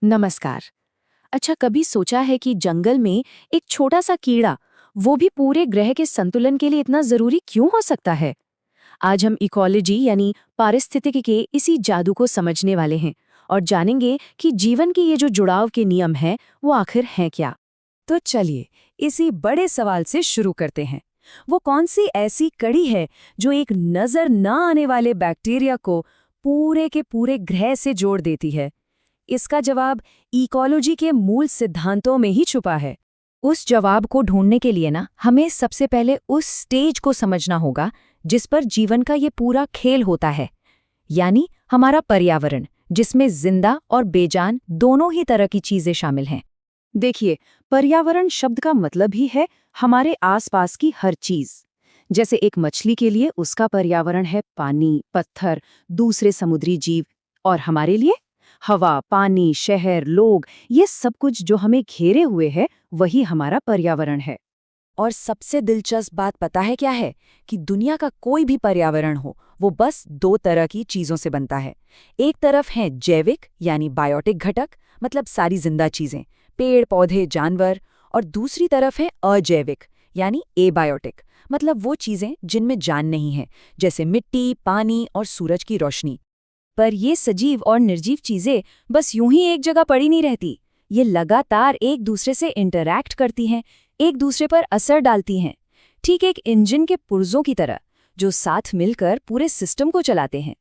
नमस्कार। अच्छा, कभी सोचा है कि जंगल में एक छोटा सा कीड़ा, वो भी पूरे ग्रह के संतुलन के लिए इतना जरूरी क्यों हो सकता है? आज हम इकोलॉजी यानी पारिस्थितिकी के इसी जादू को समझने वाले हैं और जानेंगे कि जीवन के ये जो जुड़ाव के नियम हैं, वो आखिर हैं क्या? तो चलिए इसी बड़े सवाल से शुरू करते हैं। वो कौन सी ऐसी कड़ी है जो एक नजर न आने वाले बैक्टीरिया को पूरे के पूरे ग्रह से जोड़ देती है? इसका जवाब इकोलॉजी के मूल सिद्धांतों में ही छुपा है। उस जवाब को ढूंढने के लिए ना हमें सबसे पहले उस स्टेज को समझना होगा जिस पर जीवन का ये पूरा खेल होता है, यानी हमारा पर्यावरण, जिसमें जिंदा और बेजान दोनों ही तरह की चीजें शामिल हैं। देखिए, पर्यावरण शब्द का मतलब ही है हमारे आसपास की हर चीज। जैसे एक मछली के लिए उसका पर्यावरण है पानी, पत्थर, दूसरे समुद्री जीव, और हमारे लिए हवा, पानी, शहर, लोग, ये सब कुछ जो हमें घेरे हुए है, वही हमारा पर्यावरण है। और सबसे दिलचस्प बात पता है क्या है? कि दुनिया का कोई भी पर्यावरण हो, वो बस दो तरह की चीजों से बनता है। एक तरफ है जैविक यानी बायोटिक घटक, मतलब सारी जिंदा चीजें, पेड़ पौधे जानवर, और दूसरी तरफ है अजैविक यानी एबायोटिक, मतलब वो चीजें जिनमें जान नहीं है, जैसे मिट्टी, पानी और सूरज की रोशनी। पर ये सजीव और निर्जीव चीजें बस यूं ही एक जगह पड़ी नहीं रहती। ये लगातार एक दूसरे से इंटरैक्ट करती हैं, एक दूसरे पर असर डालती हैं, ठीक एक इंजन के पुर्जों की तरह, जो साथ मिलकर पूरे सिस्टम को चलाते हैं।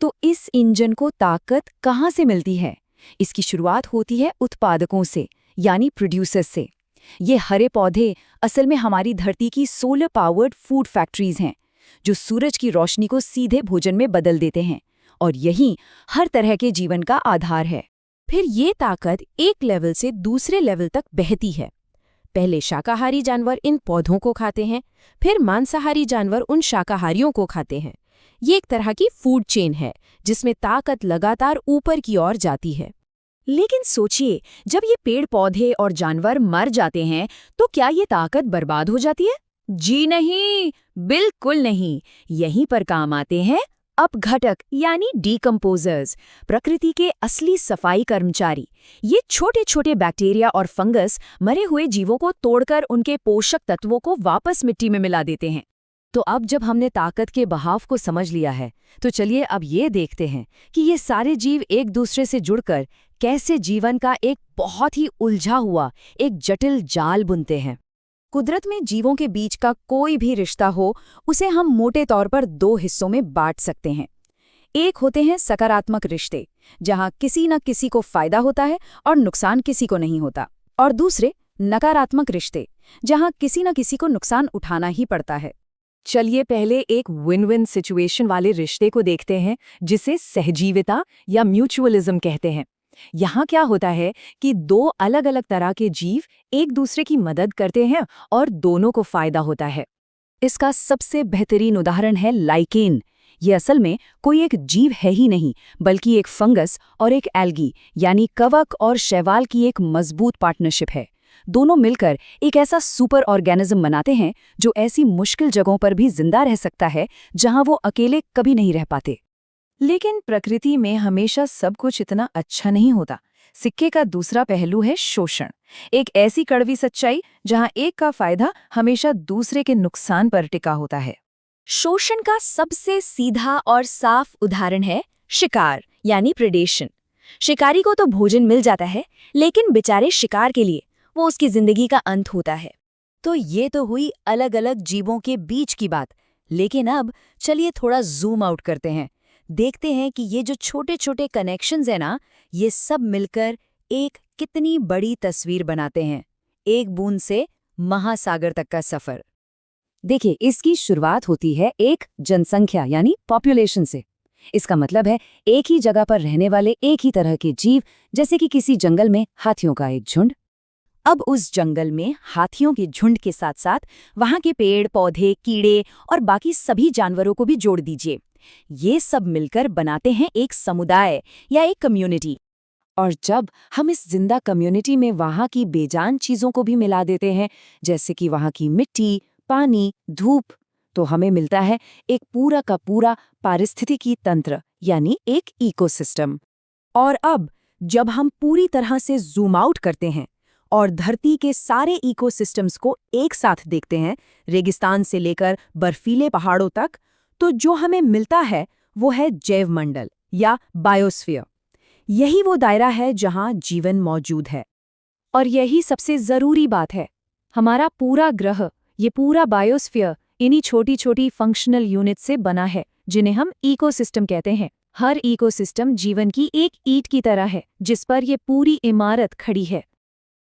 तो इस इंजन को ताकत कहाँ से मिलती है? इसकी शुरुआत होती है उत्पादकों से, यानी प्रोड्यूसर्स से। ये हरे पौधे असल में हमारी धरती की सोलर पावर्ड फूड फैक्ट्रीज हैं, जो सूरज की रोशनी को सीधे भोजन में बदल देते हैं, और यही हर तरह के जीवन का आधार है। फिर ये ताकत एक लेवल से दूसरे लेवल तक बहती है। पहले शाकाहारी जानवर इन पौधों को खाते हैं, फिर मांसाहारी जानवर उन शाकाहारियों को खाते हैं। ये एक तरह की फूड चेन है, जिसमें ताकत लगातार ऊपर की ओर जाती है। लेकिन सोचिए, जब ये पेड़ पौधे और जानवर मर जाते हैं, तो क्या ये ताकत बर्बाद हो जाती है? जी नहीं, बिल्कुल नहीं। यहीं पर काम आते हैं अपघटक यानी डीकंपोजर्स, प्रकृति के असली सफाई कर्मचारी। ये छोटे छोटे बैक्टीरिया और फंगस मरे हुए जीवों को तोड़कर उनके पोषक तत्वों को वापस मिट्टी में मिला देते हैं। तो अब जब हमने ताकत के बहाव को समझ लिया है, तो चलिए अब ये देखते हैं कि ये सारे जीव एक दूसरे से जुड़कर कैसे जीवन का एक बहुत ही उलझा हुआ एक जटिल जाल बुनते हैं। कुदरत में जीवों के बीच का कोई भी रिश्ता हो, उसे हम मोटे तौर पर दो हिस्सों में बांट सकते हैं। एक होते हैं सकारात्मक रिश्ते, जहां किसी न किसी को फायदा होता है और नुकसान किसी को नहीं होता, और दूसरे नकारात्मक रिश्ते, जहां किसी न किसी को नुकसान उठाना ही पड़ता है। चलिए पहले एक विन विन सिचुएशन वाले रिश्ते को देखते हैं, जिसे सहजीविता या म्यूचुअलिज्म कहते हैं। यहाँ क्या होता है कि दो अलग अलग तरह के जीव एक दूसरे की मदद करते हैं और दोनों को फायदा होता है। इसका सबसे बेहतरीन उदाहरण है लाइकेन। ये असल में कोई एक जीव है ही नहीं, बल्कि एक फंगस और एक एल्गी यानी कवक और शैवाल की एक मजबूत पार्टनरशिप है। दोनों मिलकर एक ऐसा सुपर ऑर्गेनिज्म बनाते हैं जो ऐसी मुश्किल जगहों पर भी जिंदा रह सकता है जहां वो अकेले कभी नहीं रह पाते। लेकिन प्रकृति में हमेशा सब कुछ इतना अच्छा नहीं होता। सिक्के का दूसरा पहलू है शोषण, एक ऐसी कड़वी सच्चाई जहां एक का फायदा हमेशा दूसरे के नुकसान पर टिका होता है। शोषण का सबसे सीधा और साफ उदाहरण है शिकार यानी प्रेडेशन। शिकारी को तो भोजन मिल जाता है, लेकिन बेचारे शिकार के लिए वो उसकी जिंदगी का अंत होता है। तो ये तो हुई अलग अलग जीवों के बीच की बात। लेकिन अब चलिए थोड़ा जूम आउट करते हैं, देखते हैं कि ये जो छोटे छोटे कनेक्शंस हैं ना, ये सब मिलकर एक कितनी बड़ी तस्वीर बनाते हैं। एक बूंद से महासागर तक का सफर। देखिए, इसकी शुरुआत होती है एक जनसंख्या यानी पॉपुलेशन से। इसका मतलब है एक ही जगह पर रहने वाले एक ही तरह के जीव, जैसे कि किसी जंगल में हाथियों का एक झुंड। अब उस जंगल में हाथियों के झुंड के साथ साथ वहां के पेड़ पौधे, कीड़े और बाकी सभी जानवरों को भी जोड़ दीजिए। ये सब मिलकर बनाते हैं एक समुदाय या एक कम्युनिटी। और जब हम इस जिंदा कम्युनिटी में वहां की बेजान चीजों को भी मिला देते हैं, जैसे कि वहां की मिट्टी, पानी, धूप, तो हमें मिलता है एक पूरा का पूरा पारिस्थितिकी तंत्र यानी एक इकोसिस्टम। और अब जब हम पूरी तरह से जूम आउट करते हैं और धरती के सारे इकोसिस्टम्स को एक साथ देखते हैं, रेगिस्तान से लेकर बर्फीले पहाड़ों तक, तो जो हमें मिलता है वो है जैवमंडल या बायोस्फीयर। यही वो दायरा है जहां जीवन मौजूद है। और यही सबसे जरूरी बात है। हमारा पूरा ग्रह, ये पूरा बायोस्फीयर इन्हीं छोटी छोटी फंक्शनल यूनिट से बना है, जिन्हें हम इकोसिस्टम कहते हैं। हर इकोसिस्टम जीवन की एक ईंट की तरह है, जिस पर ये पूरी इमारत खड़ी है।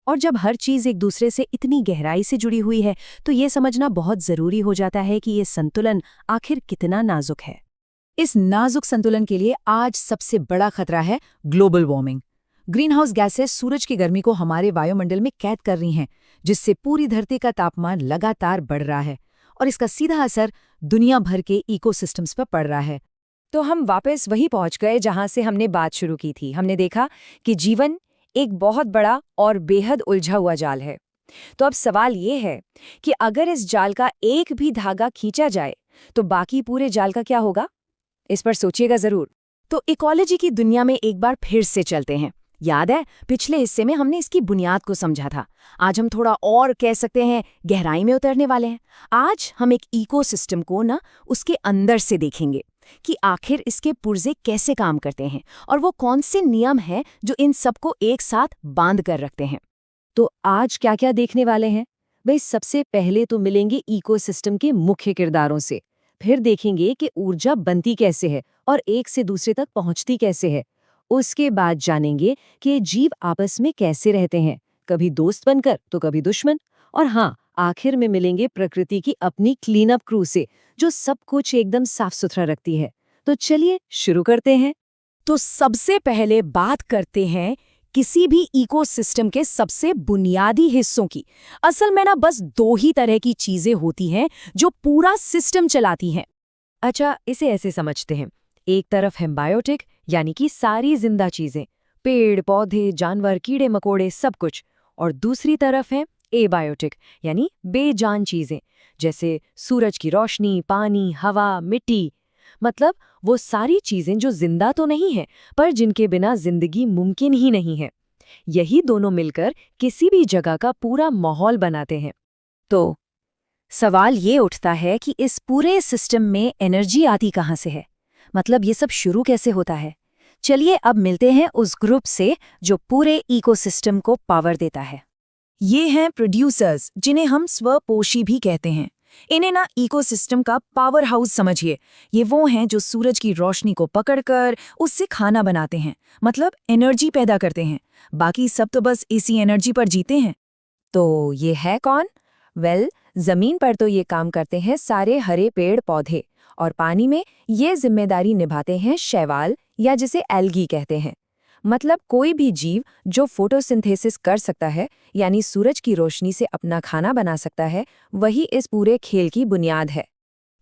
और जब हर चीज एक दूसरे से इतनी गहराई से जुड़ी हुई है, तो ये समझना बहुत जरूरी हो जाता है कि ये संतुलन आखिर कितना नाजुक है। इस नाजुक संतुलन के लिए आज सबसे बड़ा खतरा है ग्लोबल वार्मिंग। ग्रीनहाउस गैसेस सूरज की गर्मी को हमारे वायुमंडल में कैद कर रही हैं, जिससे पूरी धरती का तापमान लगातार बढ़ रहा है और इसका सीधा असर दुनिया भर के इकोसिस्टम्स पर पड़ रहा है। तो हम वापस वही पहुंच गए जहां से हमने बात शुरू की थी। हमने देखा कि जीवन एक बहुत बड़ा और बेहद उलझा हुआ जाल है। तो अब सवाल ये है कि अगर इस जाल का एक भी धागा खींचा जाए तो बाकी पूरे जाल का क्या होगा? इस पर सोचिएगा जरूर। तो इकोलॉजी की दुनिया में एक बार फिर से चलते हैं। याद है, पिछले हिस्से में हमने इसकी बुनियाद को समझा था। आज हम थोड़ा और कह सकते हैं गहराई में उतरने वाले हैं। आज हम एक इकोसिस्टम को उसके अंदर से देखेंगे कि आखिर इसके पुर्जे कैसे काम करते हैं और वो कौन से नियम हैं जो इन सबको एक साथ बांध कर रखते हैं। तो आज क्या क्या देखने वाले हैं? भाई, सबसे पहले तो मिलेंगे इकोसिस्टम के मुख्य किरदारों से। फिर देखेंगे कि ऊर्जा बनती कैसे है और एक से दूसरे तक पहुंचती कैसे है। उसके बाद जानेंगे कि ये जीव आपस में कैसे रहते हैं, कभी दोस्त बनकर तो कभी दुश्मन। और हाँ, आखिर में मिलेंगे प्रकृति की अपनी क्लीन अप क्रू से, जो सब कुछ एकदम साफ सुथरा रखती है। तो चलिए शुरू करते हैं। तो सबसे पहले बात करते हैं किसी भी इकोसिस्टम के सबसे बुनियादी हिस्सों की। असल में बस दो ही तरह की चीजें होती हैं जो पूरा सिस्टम चलाती हैं। अच्छा, इसे ऐसे समझते हैं। एक तरफ है बायोटिक, यानी कि सारी जिंदा चीजें, पेड़ पौधे जानवर कीड़े मकोड़े सब कुछ। और दूसरी तरफ है एबायोटिक, यानी बेजान चीजें, जैसे सूरज की रोशनी, पानी, हवा, मिट्टी। मतलब वो सारी चीजें जो जिंदा तो नहीं है, पर जिनके बिना जिंदगी मुमकिन ही नहीं है। यही दोनों मिलकर किसी भी जगह का पूरा माहौल बनाते हैं। तो सवाल ये उठता है कि इस पूरे सिस्टम में एनर्जी आती कहाँ से है? मतलब ये सब शुरू कैसे होता है? चलिए अब मिलते हैं उस ग्रुप से जो पूरे इकोसिस्टम को पावर देता है। ये हैं प्रोड्यूसर्स, जिन्हें हम स्वपोषी भी कहते हैं। इन्हें इकोसिस्टम का पावर हाउस समझिए। ये वो हैं जो सूरज की रोशनी को पकड़कर उससे खाना बनाते हैं, मतलब एनर्जी पैदा करते हैं। बाकी सब तो बस इसी एनर्जी पर जीते हैं। तो ये है कौन? जमीन पर तो ये काम करते हैं सारे हरे पेड़ पौधे, और पानी में ये जिम्मेदारी निभाते हैं शैवाल, या जिसे एल्गी कहते हैं। मतलब कोई भी जीव जो फोटोसिंथेसिस कर सकता है, यानी सूरज की रोशनी से अपना खाना बना सकता है, वही इस पूरे खेल की बुनियाद है।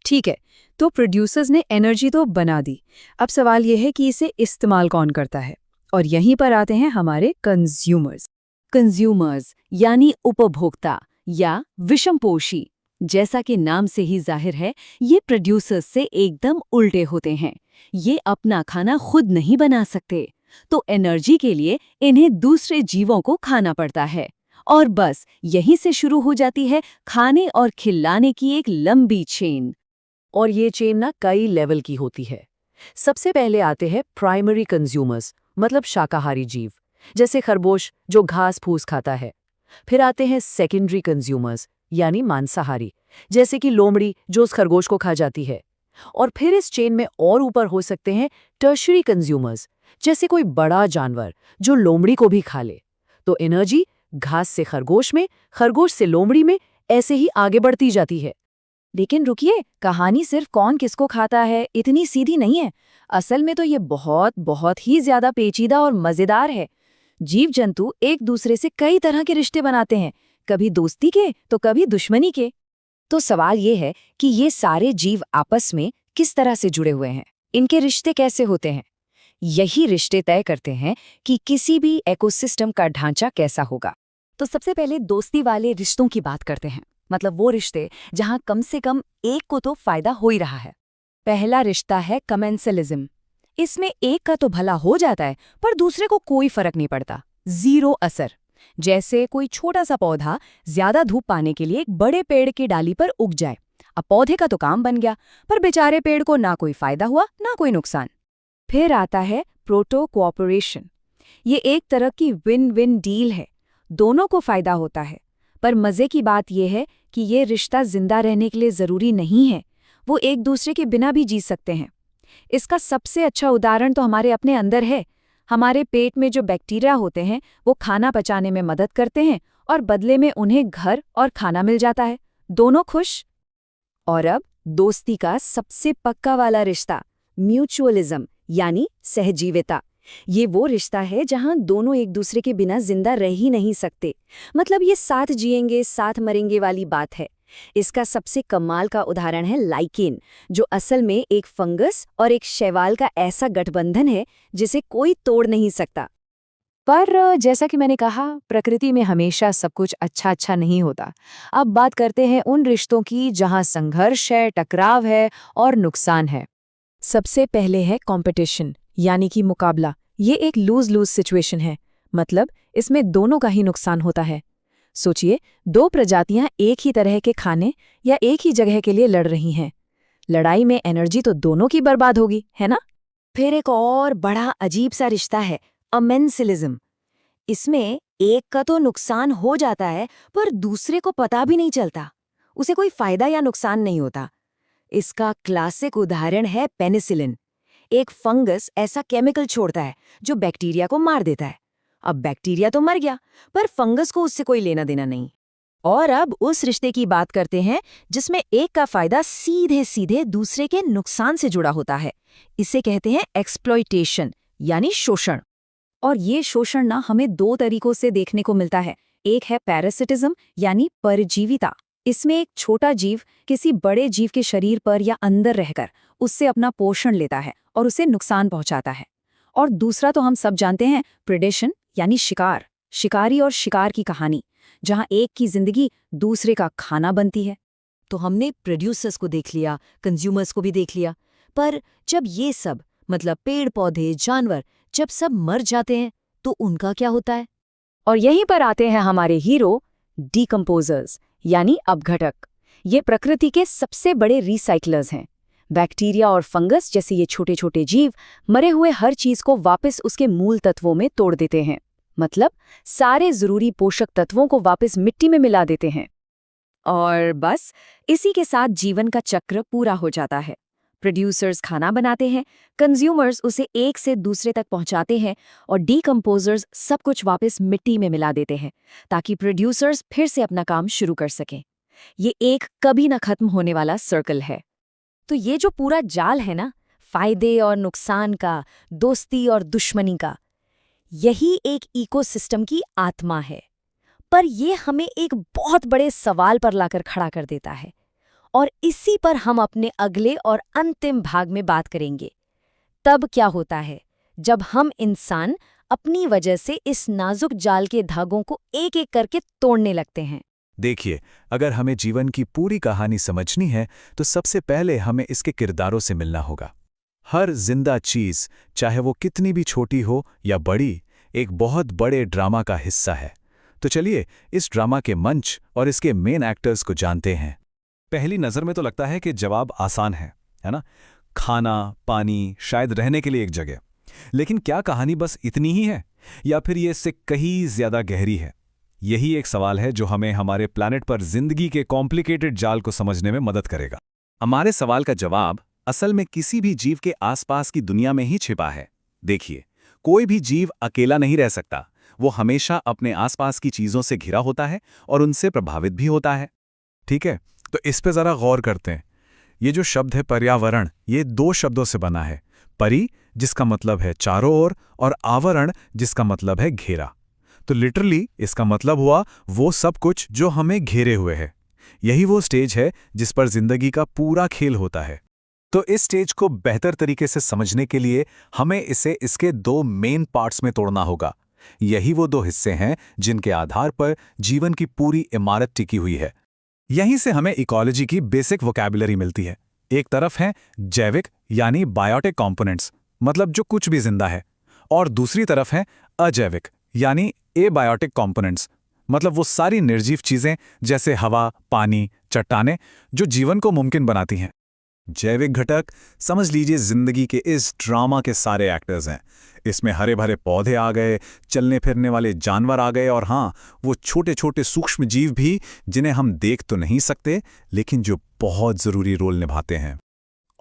ठीक है, तो प्रोड्यूसर्स ने एनर्जी तो बना दी। अब सवाल यह है कि इसे इस्तेमाल कौन करता है? और यहीं पर आते हैं हमारे कंज्यूमर्स यानी उपभोक्ता या विषमपोषी। जैसा कि नाम से ही जाहिर है, ये प्रोड्यूसर्स से एकदम उल्टे होते हैं। ये अपना खाना खुद नहीं बना सकते, तो एनर्जी के लिए इन्हें दूसरे जीवों को खाना पड़ता है। और बस यहीं से शुरू हो जाती है खाने और खिलाने की एक लंबी चेन। और ये चेन कई लेवल की होती है। सबसे पहले आते हैं प्राइमरी कंज्यूमर्स, मतलब शाकाहारी जीव, जैसे खरगोश जो घास फूस खाता है। फिर आते हैं सेकेंडरी कंज्यूमर्स, यानी मांसाहारी, जैसे कि लोमड़ी जो उस खरगोश को खा जाती है। और फिर इस चेन में और ऊपर हो सकते हैं टर्शरी कंज्यूमर्स, जैसे कोई बड़ा जानवर जो लोमड़ी को भी खा ले। तो एनर्जी घास से खरगोश में, खरगोश से लोमड़ी में, ऐसे ही आगे बढ़ती जाती है। लेकिन रुकिए, कहानी सिर्फ कौन किसको खाता है इतनी सीधी नहीं है। असल में तो ये बहुत ही ज्यादा पेचीदा और मजेदार है। जीव जंतु एक दूसरे से कई तरह के रिश्ते बनाते हैं, कभी दोस्ती के तो कभी दुश्मनी के। तो सवाल ये है कि ये सारे जीव आपस में किस तरह से जुड़े हुए हैं, इनके रिश्ते कैसे होते हैं? यही रिश्ते तय करते हैं कि किसी भी इकोसिस्टम का ढांचा कैसा होगा। तो सबसे पहले दोस्ती वाले रिश्तों की बात करते हैं, मतलब वो रिश्ते जहां कम से कम एक को तो फायदा हो ही रहा है। पहला रिश्ता है कमेंसलिज्म। इसमें एक का तो भला हो जाता है पर दूसरे को कोई फर्क नहीं पड़ता, जीरो असर। जैसे कोई छोटा सा पौधा ज्यादा धूप पाने के लिए एक बड़े पेड़ की डाली पर उग जाए। अब पौधे का तो काम बन गया, पर बेचारे पेड़ को ना कोई फायदा हुआ ना कोई नुकसान। फिर आता है प्रोटो कोऑपरेशन। ये एक तरह की विन विन डील है, दोनों को फायदा होता है। पर मजे की बात यह है कि ये रिश्ता जिंदा रहने के लिए जरूरी नहीं है, वो एक दूसरे के बिना भी जी सकते हैं। इसका सबसे अच्छा उदाहरण तो हमारे अपने अंदर है। हमारे पेट में जो बैक्टीरिया होते हैं वो खाना पचाने में मदद करते हैं और बदले में उन्हें घर और खाना मिल जाता है, दोनों खुश। और अब दोस्ती का सबसे पक्का वाला रिश्ता, म्यूचुअलिज्म यानी सहजीविता। ये वो रिश्ता है जहां दोनों एक दूसरे के बिना जिंदा रह ही नहीं सकते। मतलब ये साथ जिएंगे साथ मरेंगे वाली बात है। इसका सबसे कमाल का उदाहरण है लाइकेन, जो असल में एक फंगस और एक शैवाल का ऐसा गठबंधन है जिसे कोई तोड़ नहीं सकता। पर जैसा कि मैंने कहा, प्रकृति में हमेशा सब कुछ अच्छा अच्छा नहीं होता। अब बात करते हैं उन रिश्तों की जहां संघर्ष है, टकराव है और नुकसान है। सबसे पहले है कंपटीशन यानी कि मुकाबला। ये एक लूज लूज सिचुएशन है, मतलब इसमें दोनों का ही नुकसान होता है। सोचिए, दो प्रजातियां एक ही तरह के खाने या एक ही जगह के लिए लड़ रही हैं। लड़ाई में एनर्जी तो दोनों की बर्बाद होगी, है ना? फिर एक और बड़ा अजीब सा रिश्ता है, अमेंसिलिज्म। इसमें एक का तो नुकसान हो जाता है पर दूसरे को पता भी नहीं चलता, उसे कोई फायदा या नुकसान नहीं होता। इसका क्लासिक उदाहरण है पेनिसिलिन। एक फंगस ऐसा केमिकल छोड़ता है जो बैक्टीरिया को मार देता है। अब बैक्टीरिया तो मर गया, पर फंगस को उससे कोई लेना देना नहीं। और अब उस रिश्ते की बात करते हैं जिसमें एक का फायदा सीधे सीधे दूसरे के नुकसान से जुड़ा होता है। इसे कहते हैं एक्सप्लॉयटेशन यानी शोषण। और ये शोषण ना हमें दो तरीकों से देखने को मिलता है। एक है पैरासिटिज्म यानी परजीविता। इसमें एक छोटा जीव किसी बड़े जीव के शरीर पर या अंदर रहकर उससे अपना पोषण लेता है और उसे नुकसान पहुंचाता है। और दूसरा तो हम सब जानते हैं, प्रेडेशन यानी शिकार। शिकारी और शिकार की कहानी, जहां एक की जिंदगी दूसरे का खाना बनती है। तो हमने प्रोड्यूसर्स को देख लिया, कंज्यूमर्स को भी देख लिया, पर जब ये सब मतलब पेड़ पौधे जानवर जब सब मर जाते हैं तो उनका क्या होता है? और यहीं पर आते हैं हमारे हीरो डीकंपोजर्स यानी अपघटक। ये प्रकृति के सबसे बड़े रिसाइकलर्स हैं। बैक्टीरिया और फंगस जैसे ये छोटे छोटे जीव मरे हुए हर चीज को वापस उसके मूल तत्वों में तोड़ देते हैं। मतलब सारे जरूरी पोषक तत्वों को वापस मिट्टी में मिला देते हैं। और बस इसी के साथ जीवन का चक्र पूरा हो जाता है। प्रोड्यूसर्स खाना बनाते हैं, कंज्यूमर्स उसे एक से दूसरे तक पहुंचाते हैं और डीकंपोजर्स सब कुछ वापस मिट्टी में मिला देते हैं ताकि प्रोड्यूसर्स फिर से अपना काम शुरू कर सकें। ये एक कभी न खत्म होने वाला सर्कल है। तो ये जो पूरा जाल है ना, फायदे और नुकसान का, दोस्ती और दुश्मनी का, यही एक इकोसिस्टम की आत्मा है। पर ये हमें एक बहुत बड़े सवाल पर लाकर खड़ा कर देता है और इसी पर हम अपने अगले और अंतिम भाग में बात करेंगे। तब क्या होता है जब हम इंसान अपनी वजह से इस नाजुक जाल के धागों को एक एक करके तोड़ने लगते हैं। देखिए, अगर हमें जीवन की पूरी कहानी समझनी है तो सबसे पहले हमें इसके किरदारों से मिलना होगा। हर जिंदा चीज, चाहे वो कितनी भी छोटी हो या बड़ी, एक बहुत बड़े ड्रामा का हिस्सा है। तो चलिए इस ड्रामा के मंच और इसके मेन एक्टर्स को जानते हैं। पहली नज़र में तो लगता है कि जवाब आसान है ना? खाना, पानी, शायद रहने के लिए एक जगह। लेकिन क्या कहानी बस इतनी ही है या फिर ये इससे कहीं ज़्यादा गहरी है? यही एक सवाल है जो हमें हमारे प्लैनेट पर जिंदगी के कॉम्प्लिकेटेड जाल को समझने में मदद करेगा। हमारे सवाल का जवाब असल में किसी भी जीव के आसपास की दुनिया में ही छिपा है। देखिए, कोई भी जीव अकेला नहीं रह सकता। वो हमेशा अपने आसपास की चीज़ों से घिरा होता है और उनसे प्रभावित भी होता है। ठीक है, तो इस पे ज़रा गौर करते हैं। ये जो शब्द है पर्यावरण, ये दो शब्दों से बना है। परि जिसका मतलब है चारों ओर और आवरण जिसका मतलब है घेरा। तो लिटरली इसका मतलब हुआ वो सब कुछ जो हमें घेरे हुए है। यही वो स्टेज है जिस पर जिंदगी का पूरा खेल होता है। तो इस स्टेज को बेहतर तरीके से समझने के लिए हमें इसे इसके दो मेन पार्ट्स में तोड़ना होगा। यही वो दो हिस्से हैं जिनके आधार पर जीवन की पूरी इमारत टिकी हुई है। यहीं से हमें इकोलॉजी की बेसिक वोकैबुलरी मिलती है। एक तरफ है जैविक यानी बायोटिक कंपोनेंट्स, मतलब जो कुछ भी जिंदा है, और दूसरी तरफ है अजैविक यानी एबायोटिक कंपोनेंट्स, मतलब वो सारी निर्जीव चीजें जैसे हवा, पानी, चट्टानें जो जीवन को मुमकिन बनाती हैं। जैविक घटक समझ लीजिए जिंदगी के इस ड्रामा के सारे एक्टर्स हैं। इसमें हरे भरे पौधे आ गए, चलने फिरने वाले जानवर आ गए, और हाँ, वो छोटे छोटे सूक्ष्म जीव भी जिन्हें हम देख तो नहीं सकते लेकिन जो बहुत जरूरी रोल निभाते हैं।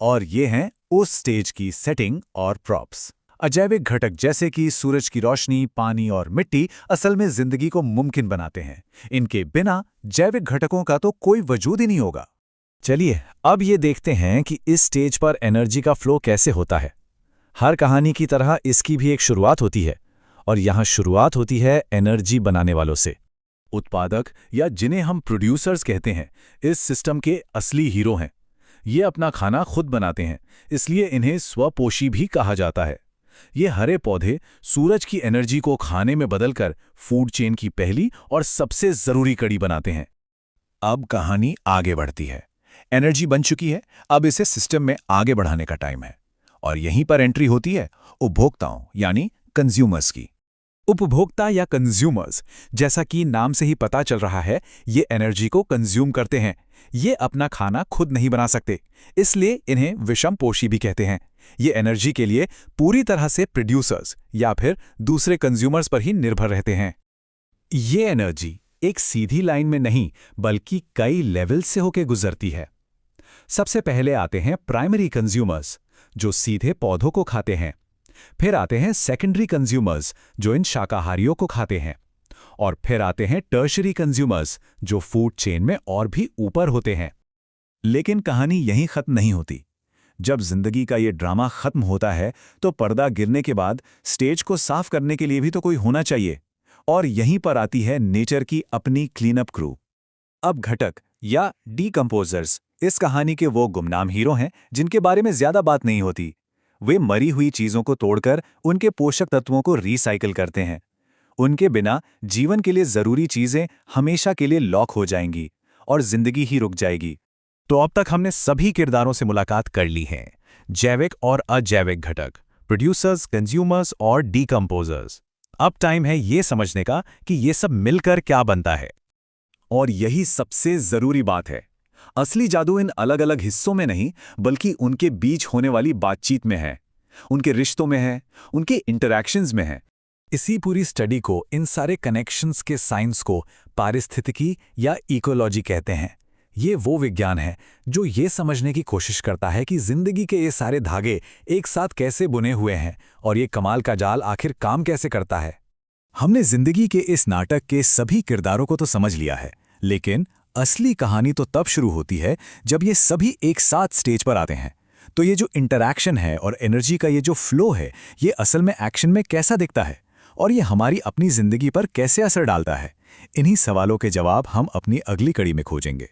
और ये हैं उस स्टेज की सेटिंग और प्रॉप्स। अजैविक घटक जैसे कि सूरज की रोशनी, पानी और मिट्टी असल में जिंदगी को मुमकिन बनाते हैं। इनके बिना जैविक घटकों का तो कोई वजूद ही नहीं होगा। चलिए अब ये देखते हैं कि इस स्टेज पर एनर्जी का फ्लो कैसे होता है। हर कहानी की तरह इसकी भी एक शुरुआत होती है, और यहाँ शुरुआत होती है एनर्जी बनाने वालों से। उत्पादक या जिन्हें हम प्रोड्यूसर्स कहते हैं, इस सिस्टम के असली हीरो हैं। ये अपना खाना खुद बनाते हैं, इसलिए इन्हें स्वपोषी भी कहा जाता है। ये हरे पौधे सूरज की एनर्जी को खाने में बदलकर फूड चेन की पहली और सबसे जरूरी कड़ी बनाते हैं। अब कहानी आगे बढ़ती है। एनर्जी बन चुकी है, अब इसे सिस्टम में आगे बढ़ाने का टाइम है। और यहीं पर एंट्री होती है उपभोक्ताओं यानी कंज्यूमर्स की। उपभोक्ता या कंज्यूमर्स, जैसा कि नाम से ही पता चल रहा है, ये एनर्जी को कंज्यूम करते हैं। ये अपना खाना खुद नहीं बना सकते, इसलिए इन्हें विषमपोषी भी कहते हैं। ये एनर्जी के लिए पूरी तरह से प्रोड्यूसर्स या फिर दूसरे कंज्यूमर्स पर ही निर्भर रहते हैं। ये एनर्जी एक सीधी लाइन में नहीं बल्कि कई लेवल से होकर गुजरती है। सबसे पहले आते हैं प्राइमरी कंज्यूमर्स, जो सीधे पौधों को खाते हैं। फिर आते हैं सेकेंडरी कंज्यूमर्स, जो इन शाकाहारियों को खाते हैं। और फिर आते हैं टर्शरी कंज्यूमर्स, जो फूड चेन में और भी ऊपर होते हैं। लेकिन कहानी यहीं खत्म नहीं होती। जब जिंदगी का ये ड्रामा खत्म होता है तो पर्दा गिरने के बाद स्टेज को साफ करने के लिए भी तो कोई होना चाहिए, और यहीं पर आती है नेचर की अपनी क्लीनअप क्रू। अब घटक या डीकंपोजर्स इस कहानी के वो गुमनाम हीरो हैं जिनके बारे में ज्यादा बात नहीं होती। वे मरी हुई चीजों को तोड़कर उनके पोषक तत्वों को रिसाइकिल करते हैं। उनके बिना जीवन के लिए जरूरी चीजें हमेशा के लिए लॉक हो जाएंगी और जिंदगी ही रुक जाएगी। तो अब तक हमने सभी किरदारों से मुलाकात कर ली है, जैविक और अजैविक घटक, प्रोड्यूसर्स, कंज्यूमर्स और डीकंपोजर्स। अब टाइम है ये समझने का कि ये सब मिलकर क्या बनता है। और यही सबसे जरूरी बात है, असली जादू इन अलग अलग हिस्सों में नहीं बल्कि उनके बीच होने वाली बातचीत में है, उनके रिश्तों में है, उनके इंटरैक्शंस में है। इसी पूरी स्टडी को, इन सारे कनेक्शंस के साइंस को पारिस्थितिकी या इकोलॉजी कहते हैं। ये वो विज्ञान है जो ये समझने की कोशिश करता है कि जिंदगी के ये सारे धागे एक साथ कैसे बुने हुए हैं और ये कमाल का जाल आखिर काम कैसे करता है। हमने जिंदगी के इस नाटक के सभी किरदारों को तो समझ लिया है, लेकिन असली कहानी तो तब शुरू होती है जब ये सभी एक साथ स्टेज पर आते हैं। तो ये जो इंटरैक्शन है और एनर्जी का ये जो फ्लो है, ये असल में एक्शन में कैसा दिखता है और ये हमारी अपनी जिंदगी पर कैसे असर डालता है? इन्हीं सवालों के जवाब हम अपनी अगली कड़ी में खोजेंगे।